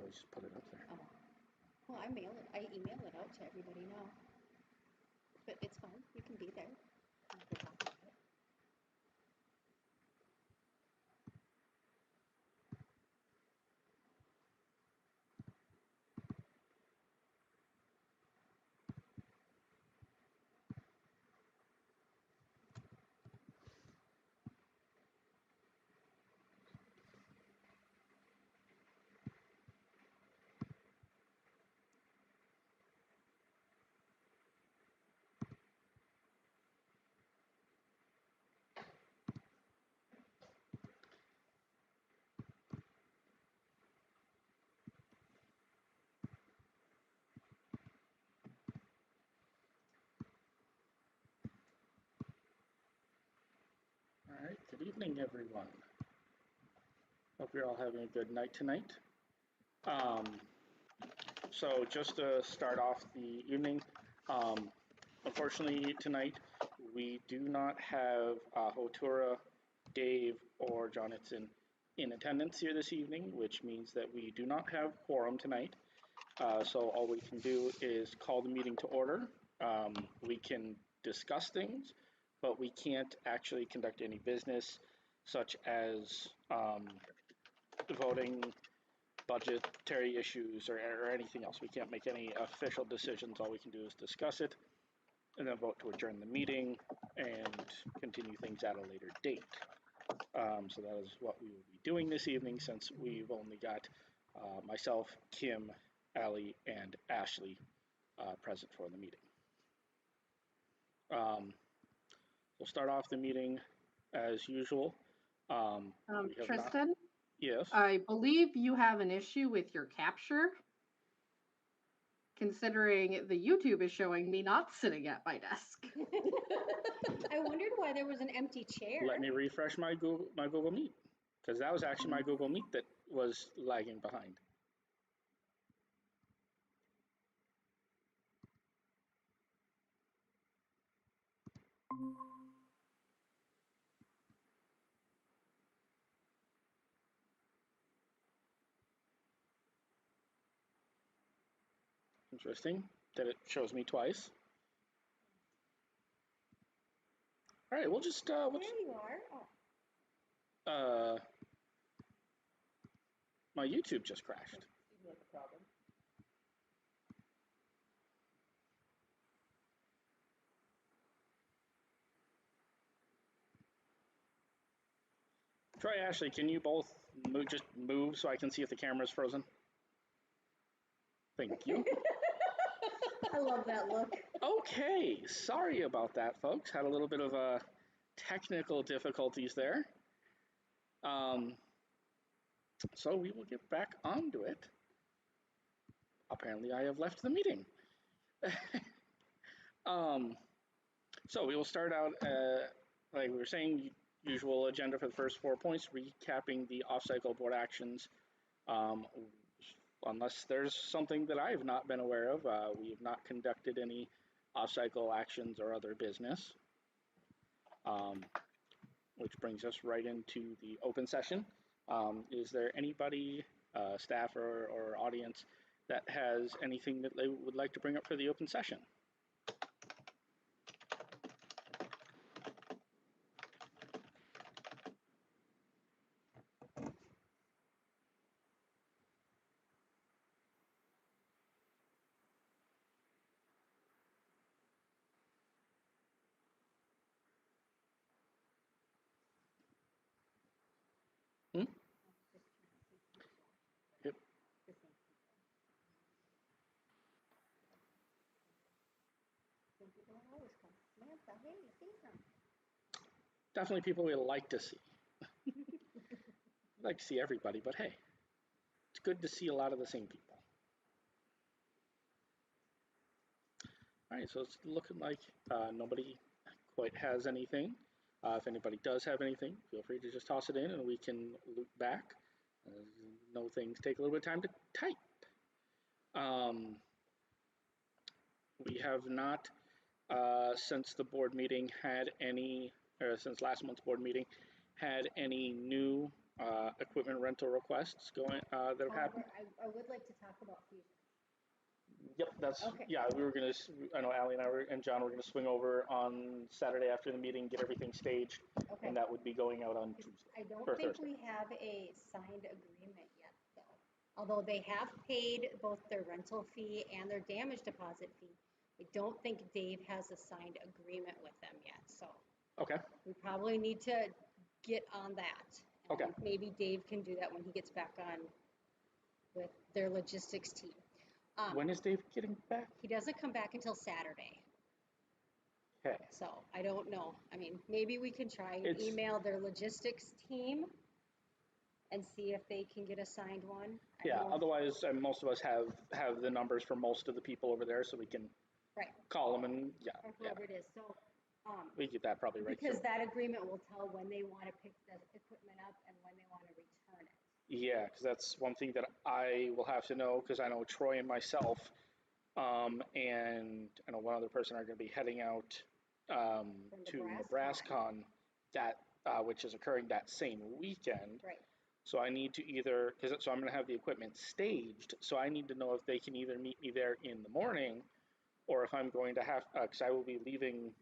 always just put it up there. Oh. Well, I email it out to everybody now. But it's fine, you can be there. All right, good evening, everyone. Hope you're all having a good night tonight. So just to start off the evening, unfortunately tonight we do not have Hotura, Dave, or Jonathan in attendance here this evening, which means that we do not have quorum tonight. So all we can do is call the meeting to order. We can discuss things, but we can't actually conduct any business such as voting, budgetary issues, or anything else. We can't make any official decisions. All we can do is discuss it and then vote to adjourn the meeting and continue things at a later date. So that is what we will be doing this evening, since we've only got myself, Kim, Allie, and Ashley present for the meeting. We'll start off the meeting as usual. Tristan? Yes? I believe you have an issue with your capture, considering the YouTube is showing me not sitting at my desk. I wondered why there was an empty chair. Let me refresh my Google Meet, because that was actually my Google Meet that was lagging behind. Interesting that it shows me twice. All right, we'll just there you are. My YouTube just crashed. Seems like a problem. Troy, Ashley, can you both just move so I can see if the camera's frozen? Thank you. I love that look. Okay, sorry about that, folks. Had a little bit of technical difficulties there. So we will get back onto it. Apparently I have left the meeting. So we will start out, like we were saying, usual agenda for the first 4 points, recapping the off-cycle board actions. Unless there's something that I have not been aware of, we have not conducted any off-cycle actions or other business. Which brings us right into the open session. Is there anybody, staff or audience, that has anything that they would like to bring up for the open session? Hmm? Yep. Definitely people we like to see. I'd like to see everybody, but hey, it's good to see a lot of the same people. All right, so it's looking like nobody quite has anything. If anybody does have anything, feel free to just toss it in and we can loop back. Know things take a little bit of time to type. We have not, since the board meeting had any, or since last month's board meeting, had any new equipment rental requests going, that have happened. However, I would like to talk about fusion. Yep, that's, Okay. yeah, we were gonna, I know Ally and and John were gonna swing over on Saturday after the meeting, get everything staged, Okay. and that would be going out on Tuesday. I don't or think Thursday. we have a signed agreement yet, though. Although they have paid both their rental fee and their damage deposit fee, I don't think Dave has a signed agreement with them yet, so Okay, we probably need to get on that. And Okay. maybe Dave can do that when he gets back on with their logistics team. when is Dave getting back? He doesn't come back until Saturday, Okay, so I don't know. I mean, maybe we can try and It's- email their logistics team and see if they can get a signed one. I yeah, know- otherwise, most of us have the numbers for most of the people over there, so we can Right, call them and, yeah, or yeah, whoever it is, so, we get that probably right. because So, that agreement will tell when they want to pick the equipment up and when they want to return it. yeah, because that's one thing that I will have to know, because I know Troy and myself, and I know one other person are gonna be heading out, to Nebrascon, that, which is occurring that same weekend. Right, So I need to either, so I'm gonna have the equipment staged, so I need to know if they can either meet me there in the morning, or if I'm going to have, because I will be leaving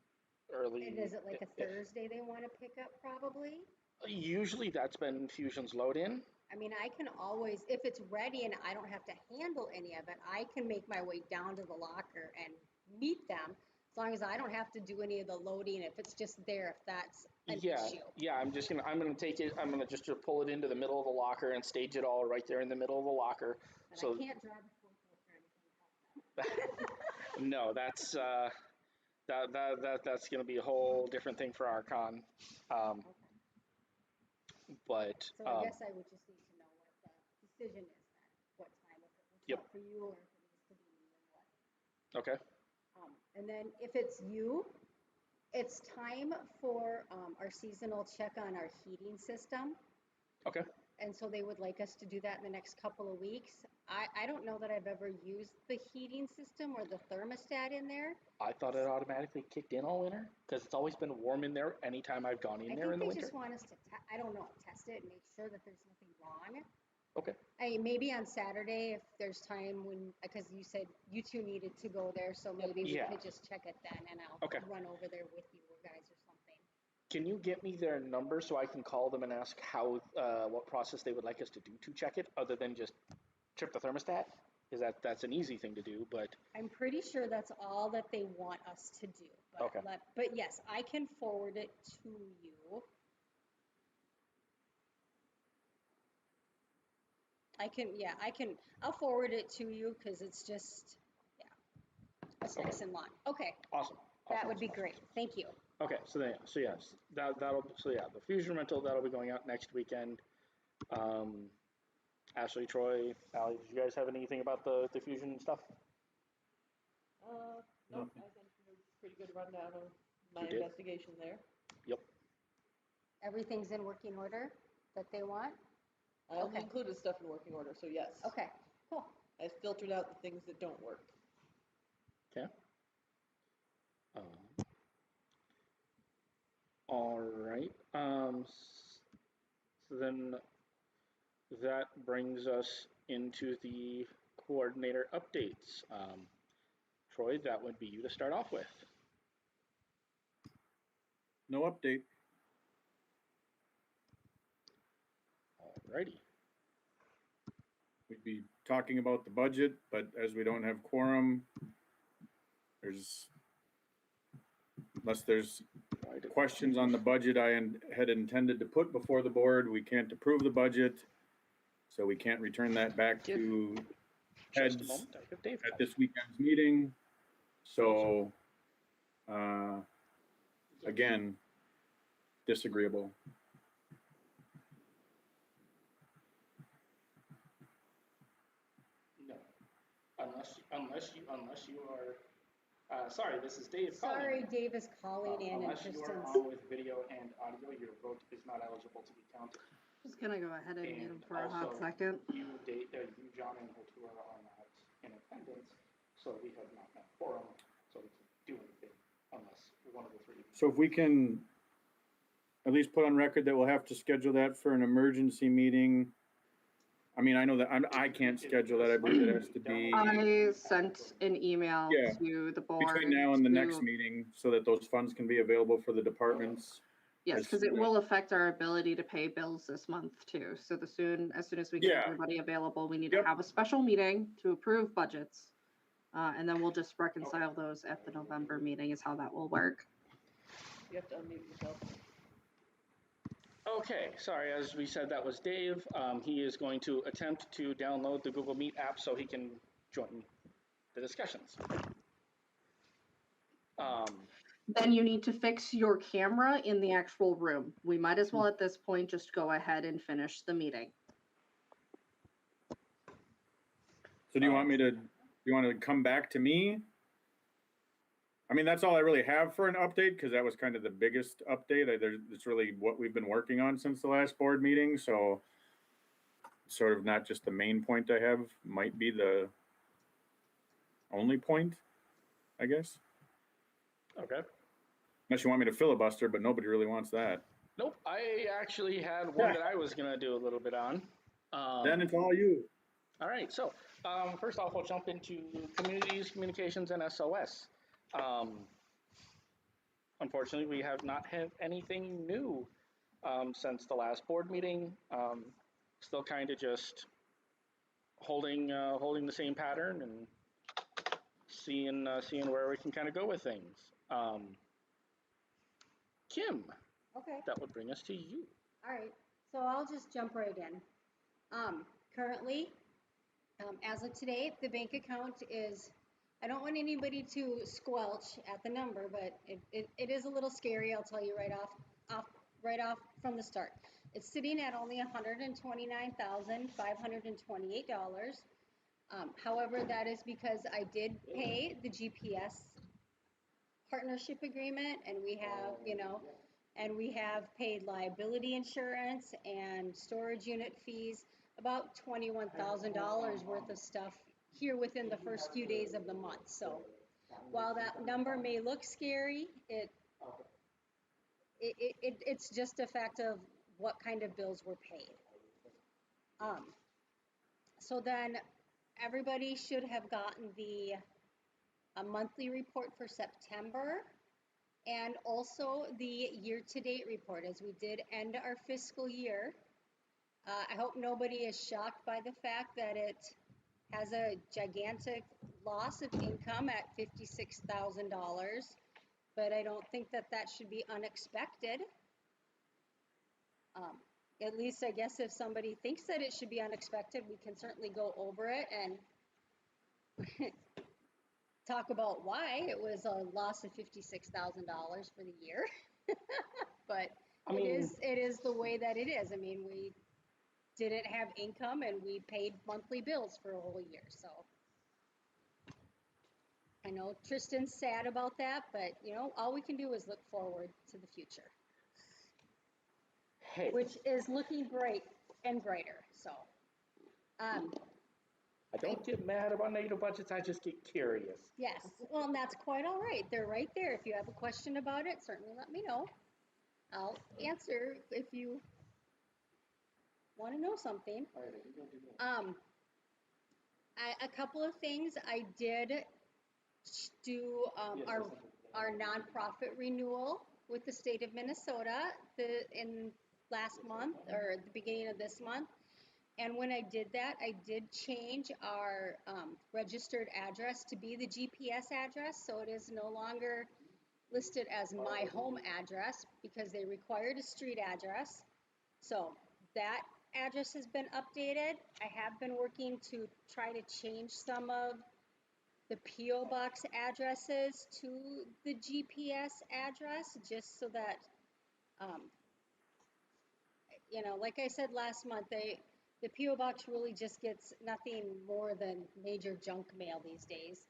early. and is it like a if- Thursday they want to pick up probably? Usually that's been Fusion's load in. I mean, I can always, if it's ready and I don't have to handle any of it, I can make my way down to the locker and meet them, as long as I don't have to do any of the loading, if it's just there, if that's an Yeah, issue. yeah, I'm gonna take it, I'm gonna just pull it into the middle of the locker and stage it all right there in the middle of the locker. But So I can't drive a forklift or anything like that. no, that's gonna be a whole different thing for our con. Okay. But So I guess I would just need to know what the decision is then, what time, if it works Yep. out for you or if it needs to be me and what. okay, And then if it's you, it's time for our seasonal check on our heating system. okay. And so they would like us to do that in the next couple of weeks. I don't know that I've ever used the heating system or the thermostat in there. I thought it automatically kicked in all winter because it's always been warm in there anytime I've gone in I there in think the they winter. just want us to, I don't know, test it and make sure that there's nothing wrong. Okay, Maybe on Saturday if there's time when, because you said you two needed to go there, so maybe we Yeah. could just check it then and I'll Okay. run over there with you guys or something. can you get me their number so I can call them and ask how, what process they would like us to do to check it, other than just trip the thermostat? Because that's an easy thing to do, but I'm pretty sure that's all that they want us to do. But Okay. But yes, I can forward it to you. I'll forward it to you because it's just, yeah, it's Okay. nice and long. Okay, awesome. that awesome, would be awesome, great. Thank you. Okay, so then, so yes, the Fusion rental, that'll be going out next weekend. Ashley, Troy, Allie, did you guys have anything about the Fusion stuff? No, I think it was a pretty good rundown of my You did? investigation there. Yep. Everything's in working order that they want? I only Okay. included stuff in working order, so yes. Okay, cool. I filtered out the things that don't work. Okay. All right. So then that brings us into the coordinator updates. Troy, that would be you to start off with. No update. Alrighty. We'd be talking about the budget, but as we don't have quorum, unless there's questions on the budget I had intended to put before the board, we can't approve the budget. So we can't return that back to Just a heads moment. I have Dave. at this weekend's meeting. So, again, disagreeable. No, unless you are. Sorry, this is Dave calling. Sorry, Dave is calling in and Unless you are Kristen's. on with video and audio, your vote is not eligible to be counted. Just gonna go ahead and mute him And for a hot also, second. You, John, and Hotua are not in attendance, so we have not met quorum, so we can't do anything unless one of the three. So if we can, at least put on record that we'll have to schedule that for an emergency meeting. I mean, I know that I can't schedule that. I believe it has to be I sent an email Yeah, to the board. between now and the next to- meeting so that those funds can be available for the departments. Yes, as because soon it as- will affect our ability to pay bills this month too. So as soon as we get Yeah. everybody available, we need Yep. to have a special meeting to approve budgets. And then we'll just reconcile those at the November meeting is how that will work. You have to unmute yourself. Okay, sorry, as we said, that was Dave. He is going to attempt to download the Google Meet app so he can join the discussions. Then you need to fix your camera in the actual room. We might as well at this point just go ahead and finish the meeting. So do you want to come back to me? I mean, that's all I really have for an update because that was kind of the biggest update. It's really what we've been working on since the last board meeting. So sort of not just the main point I have, might be the only point, I guess. Okay. Unless you want me to filibuster, but nobody really wants that. Nope, I actually had one that I was going to do a little bit on. Then it's all you. All right, so first off, we'll jump into communities, communications, and SOS. Unfortunately, we have not had anything new since the last board meeting. Still kind of just holding the same pattern and seeing where we can kind of go with things. Kim, Okay. that would bring us to you. All right, so I'll just jump right in. Currently, as of today, the bank account is, I don't want anybody to squelch at the number, but it is a little scary, I'll tell you right off from the start. It's sitting at only $129,528. However, that is because I did pay the GPS partnership agreement, and we have paid liability insurance and storage unit fees, about $21,000 worth of stuff here within the first few days of the month. So while that number may look scary, it's just a fact of what kind of bills were paid. So then everybody should have gotten a monthly report for September, and also the year-to-date report, as we did end our fiscal year. I hope nobody is shocked by the fact that it has a gigantic loss of income at $56,000, but I don't think that should be unexpected. At least I guess if somebody thinks that it should be unexpected, we can certainly go over it and talk about why it was a loss of $56,000 for the year. But it is the way that it is. I mean, we didn't have income and we paid monthly bills for a whole year. So I know Tristan's sad about that, but all we can do is look forward to the future. Hey. Which is looking bright and brighter. So I don't get mad about negative budgets, I just get curious. yes, well, and that's quite all right. They're right there. If you have a question about it, certainly let me know. I'll answer if you want to know something. A couple of things I did do our nonprofit renewal with the state of Minnesota in last month or at the beginning of this month. And when I did that, I did change our registered address to be the GPS address. So it is no longer listed as my home address because they required a street address. So that address has been updated. I have been working to try to change some of the P.O. box addresses to the GPS address, just so that, like I said last month, the P.O. box really just gets nothing more than major junk mail these days.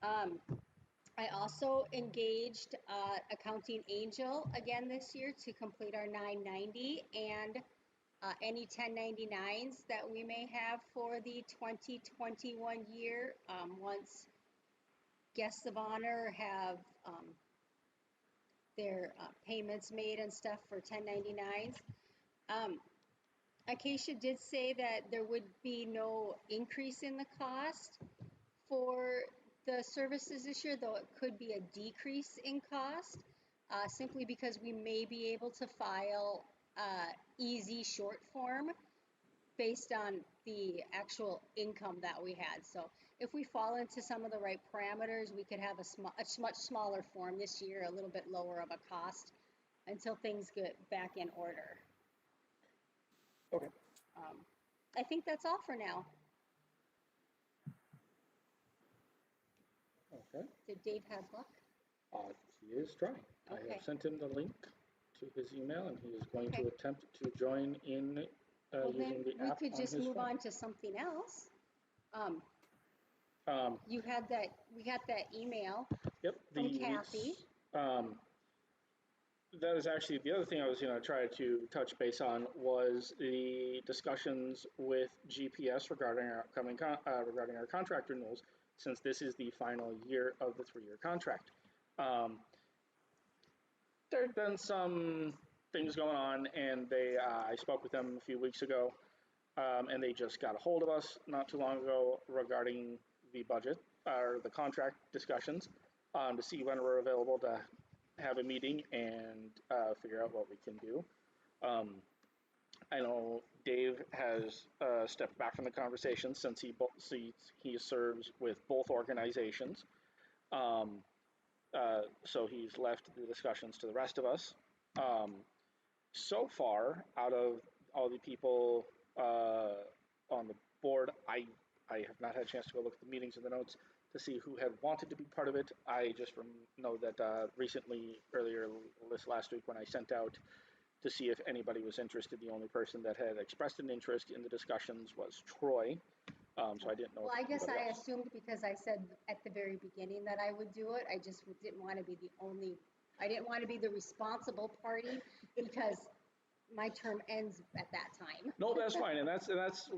I also engaged Accounting Angel again this year to complete our 990 and any 1099s that we may have for the 2021 year. Once guests of honor have their payments made and stuff for 1099s. Acacia did say that there would be no increase in the cost for the services this year, though it could be a decrease in cost, simply because we may be able to file easy short form based on the actual income that we had. So if we fall into some of the right parameters, we could have a much smaller form this year, a little bit lower of a cost until things get back in order. Okay. I think that's all for now. Okay. Did Dave have luck? He is trying. I Okay. have sent him the link to his email, and he is going Okay. to attempt to join in Well, using then the we app could on just his move phone. on to something else. We got that email. Yep. From Kathy. That was actually the other thing I was going to try to touch base on was the discussions with GPS regarding our upcoming regarding our contract renewals, since this is the final year of the 3-year contract. There had been some things going on, and I spoke with them a few weeks ago, and they just got a hold of us not too long ago regarding the budget or the contract discussions, to see when we're available to have a meeting and figure out what we can do. I know Dave has stepped back from the conversation since he serves with both organizations. So he's left the discussions to the rest of us. So far, out of all the people on the board, I have not had a chance to go look at the meetings and the notes to see who had wanted to be part of it. I just know that earlier this last week, when I sent out to see if anybody was interested, the only person that had expressed an interest in the discussions was Troy. So I didn't know. Well, I guess I else. assumed, because I said at the very beginning that I would do it. I just didn't want to be I didn't want to be the responsible party, because my term ends at that time. No, that's fine, and that's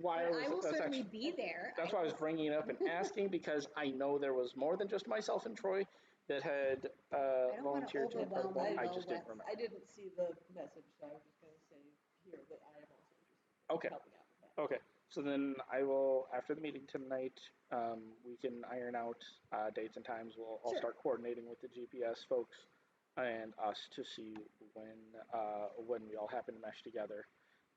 why I will certainly be there. That's why I was bringing it up and asking, because I know there was more than just myself and Troy that had don't wanna volunteered to be part of overwhelm that. I you just didn't remember. I didn't see the message, so I was just gonna say here that I am also interested in Okay. helping out with that. Okay, so then I will, after the meeting tonight, we can iron out dates and times. I'll Sure. start coordinating with the GPS folks and us to see when we all happen to mesh together,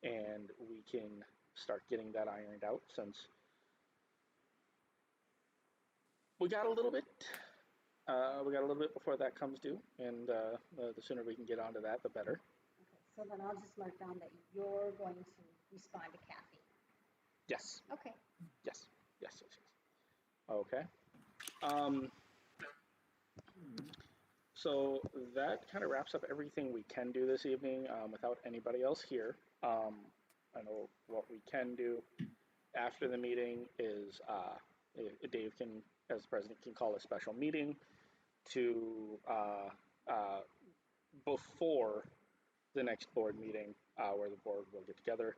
and we can start getting that ironed out, since we got a little bit before that comes due, and the sooner we can get onto that, the better. Okay, so then I'll just mark down that you're going to respond to Kathy. Yes. Okay. Yes. Okay. So that kind of wraps up everything we can do this evening without anybody else here. I know what we can do after the meeting is Dave can, as president, can call a special meeting to before the next board meeting, where the board will get together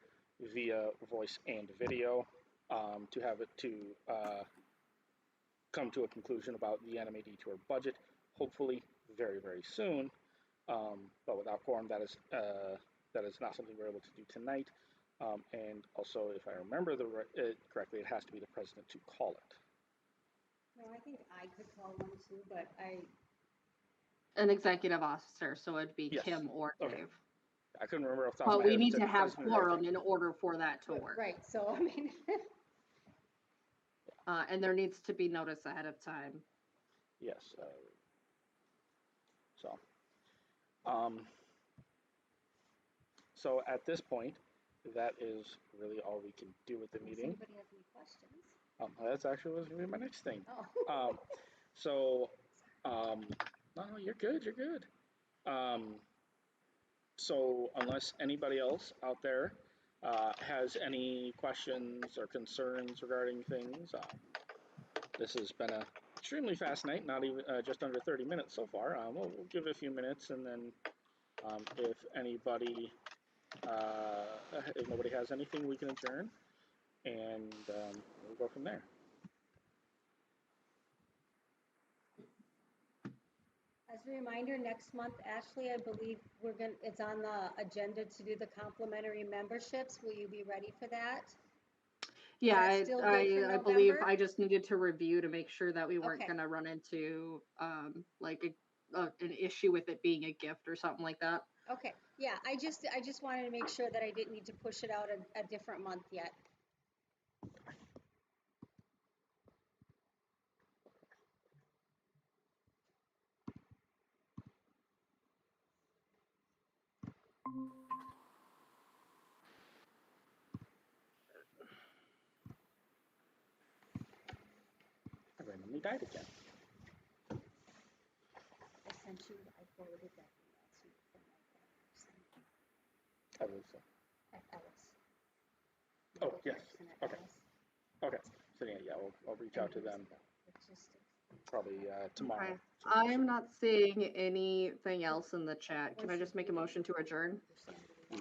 via voice and video to have it to come to a conclusion about the anime detour budget, hopefully very, very soon. But without quorum, that is not something we're able to do tonight. And also, if I remember correctly, it has to be the president to call it. No, I think I could call one too, but An executive officer, so it'd be Yes. Kim or Okay. Dave. I couldn't remember off the top of But my we head. need It's to a have president or quorum executive. in order for that to work. right, so I mean. And there needs to be notice ahead of time. Yes. So at this point, that is really all we can do with the Does meeting. anybody have any questions? That's actually was going to be my next thing. Oh. No, you're good. You're good. So unless anybody else out there has any questions or concerns regarding things, this has been a extremely fast night. Not even just under 30 minutes so far. We'll give it a few minutes, and then if nobody has anything, we can adjourn, and we'll go from there. As a reminder, next month, Ashley, I believe it's on the agenda to do the complimentary memberships. Will you be ready for that? Yeah, that still good for I believe November? I just needed to review to make sure that we weren't Okay. gonna run into like an issue with it being a gift or something like that. Okay, yeah, I just wanted to make sure that I didn't need to push it out a different month yet. I randomly died again. I forwarded that email to you from I was, Ellis. oh, yes, okay. Ellis. Okay, so yeah, I'll reach out to them probably tomorrow. Okay. I'm not seeing anything else in the chat. Can I just make a motion to adjourn?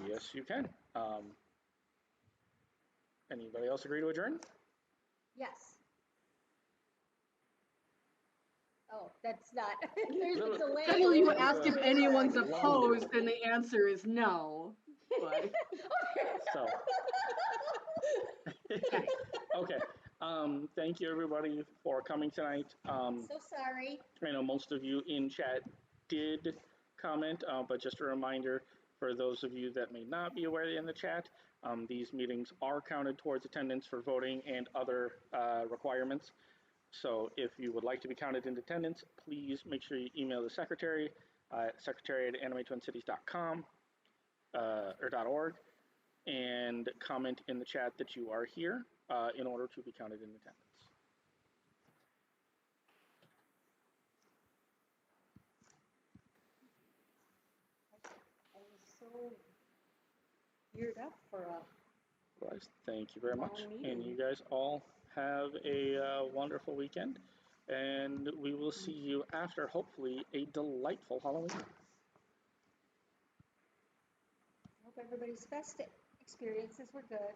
Yes, you can. Anybody else agree to adjourn? Yes. Oh, that's not, there's a delay. Generally, you Little- ask if little- anyone's little- opposed, and the answer is no. But So. Okay. Thank you everybody for coming tonight. So sorry. I know most of you in chat did comment, but just a reminder for those of you that may not be aware in the chat, these meetings are counted towards attendance for voting and other requirements. So if you would like to be counted in attendance, please make sure you email the secretary at secretary@animatewincities.com or .org and comment in the chat that you are here in order to be counted in attendance. I was so geared up for a Otherwise, thank you very much. long And meeting. you guys all have a wonderful weekend. And we will see you after, hopefully, a delightful Halloween. Hope everybody's best experiences were good.